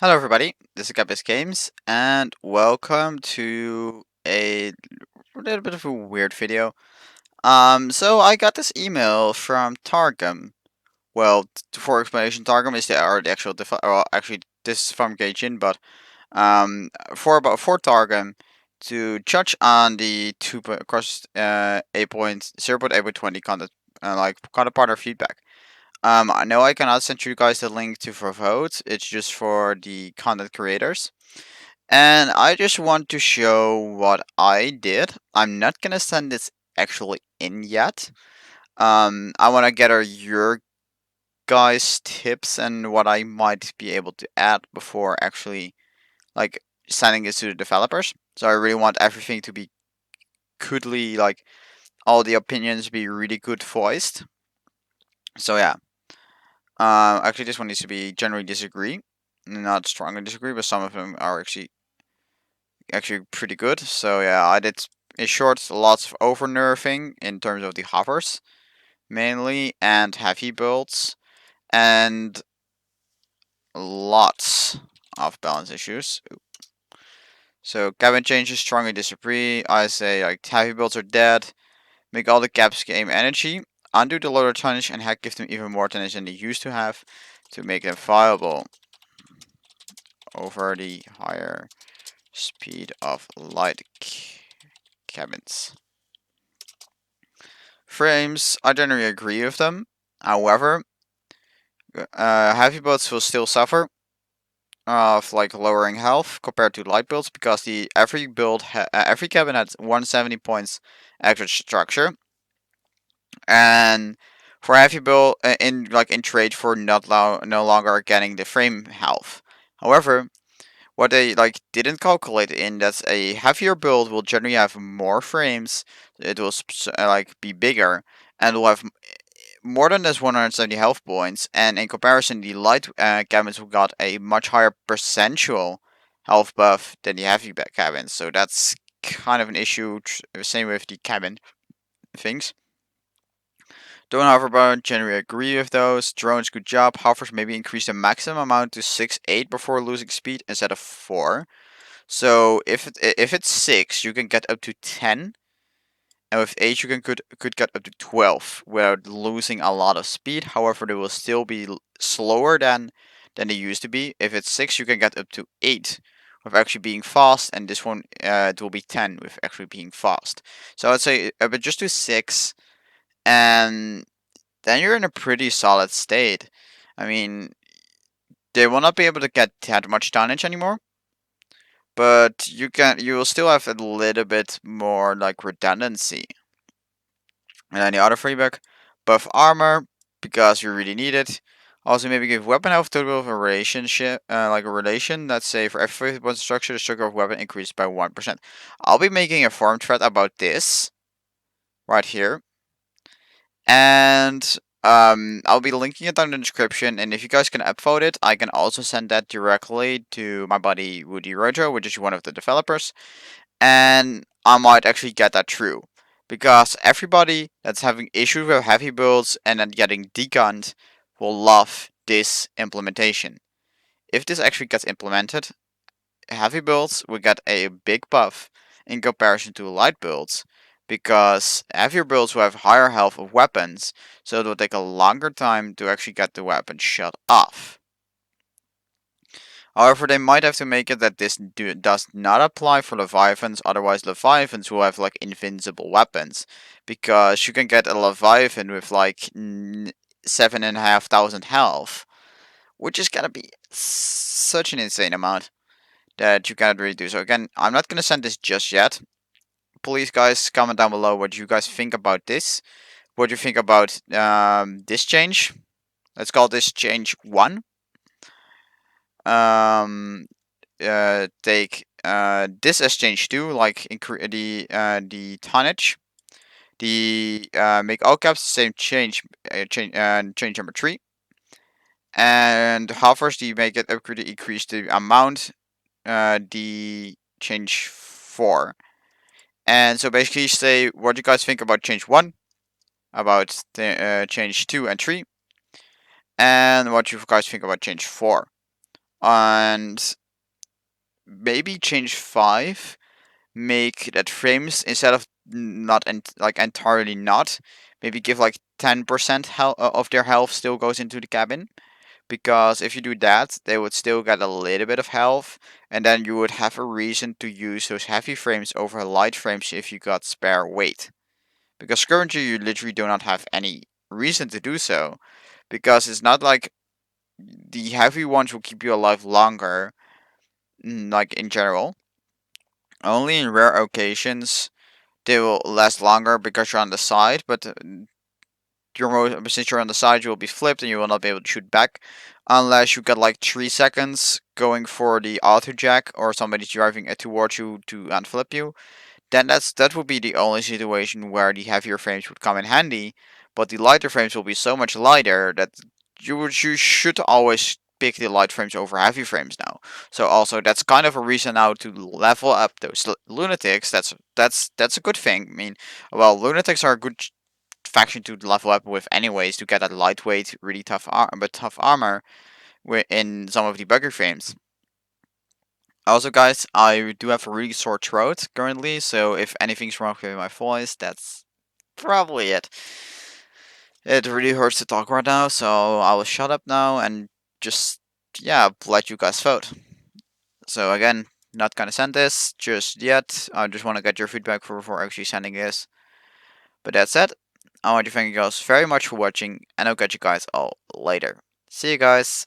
Hello everybody, this is Gabis Games, and welcome to a little bit of a weird video. So I got this email from Targum. Well, for explanation, Targum is the actual well, actually this is from Gaijin, but for Targum to judge on the cross 8.0.8.20 content content partner feedback. I know I cannot send you guys the link to for vote. It's just for the content creators. And I just want to show what I did. I'm not gonna send this actually in yet. I want to gather your guys' tips and what I might be able to add before actually like sending this to the developers. So I really want everything to be goodly, like all the opinions be really good voiced. So yeah. Actually, this one needs to be generally disagree, not strongly disagree, but some of them are actually pretty good. So yeah, I did in short lots of over nerfing in terms of the hovers mainly and heavy builds and lots of balance issues. So cabin changes strongly disagree. I say like heavy builds are dead. Make all the caps game energy. Undo the loader tonnage and heck give them even more tonnage than they used to have to make them viable over the higher speed of light cabins. Frames, I generally agree with them. However, heavy builds will still suffer of like lowering health compared to light builds because the every cabin has 170 points extra structure, and for heavy build in trade for no longer getting the frame health. However, what they didn't calculate in that a heavier build will generally have more frames. It will be bigger and will have more than this 170 health points. And in comparison, the light cabins got a much higher percentual health buff than the heavy cabins. So that's kind of an issue. Same with the cabin things. Don't hover generally agree with those. Drones, good job. Hovers maybe increase the maximum amount to 6-8 before losing speed instead of 4. So if it's 6, you can get up to 10, and with 8 you could get up to 12 without losing a lot of speed. However, they will still be slower than they used to be. If it's 6, you can get up to 8 with actually being fast, and this one it will be 10 with actually being fast. So I'd say but just do 6, and then you're in a pretty solid state. I mean, they will not be able to get that much damage anymore, but you will still have a little bit more like redundancy. And then the other feedback, buff armor because you really need it. Also, maybe give weapon health total of a relationship, like a relation. Let's say for every 50% structure, the structure of weapon increased by 1%. I'll be making a forum thread about this right here, and I'll be linking it down in the description. And if you guys can upvote it, I can also send that directly to my buddy Woody Rojo, which is one of the developers, and I might actually get that true. Because everybody that's having issues with heavy builds and then getting degunned will love this implementation. If this actually gets implemented, heavy builds will get a big buff in comparison to light builds, because heavier builds will have higher health of weapons, so it will take a longer time to actually get the weapon shut off. However, they might have to make it that this does not apply for Leviathans, otherwise Leviathans will have like invincible weapons. Because you can get a Leviathan with like 7,500 health, which is gonna be such an insane amount that you cannot really do. So again, I'm not gonna send this just yet. Please guys comment down below what you guys think about this. What do you think about this change? Let's call this change 1. Take this as change 2, like increase the tonnage. The make all caps the same change number 3, and hovers the make it upgrade increase the amount the change 4. And so basically say what you guys think about change 1, about the change 2 and 3, and what you guys think about change 4. and maybe change 5, make that frames instead of not like entirely not, maybe give like 10% of their health still goes into the cabin, because if you do that, they would still get a little bit of health, and then you would have a reason to use those heavy frames over light frames if you got spare weight. Because currently you literally do not have any reason to do so, because it's not like the heavy ones will keep you alive longer, like in general. Only in rare occasions they will last longer because you're on the side, but since you're on the side, you will be flipped and you will not be able to shoot back unless you get like 3 seconds going for the auto jack or somebody's driving it towards you to unflip you. Then that would be the only situation where the heavier frames would come in handy, but the lighter frames will be so much lighter that you should always pick the light frames over heavy frames now. So also that's kind of a reason now to level up those lunatics. That's a good thing. I mean, well, lunatics are a good faction to level up with anyways to get that lightweight, really tough armor in some of the buggy frames. Also, guys, I do have a really sore throat currently, so if anything's wrong with my voice, that's probably it. It really hurts to talk right now, so I will shut up now and just, yeah, let you guys vote. So, again, not gonna send this just yet. I just want to get your feedback before actually sending this. But that said, I want to thank you guys very much for watching, and I'll catch you guys all later. See you guys.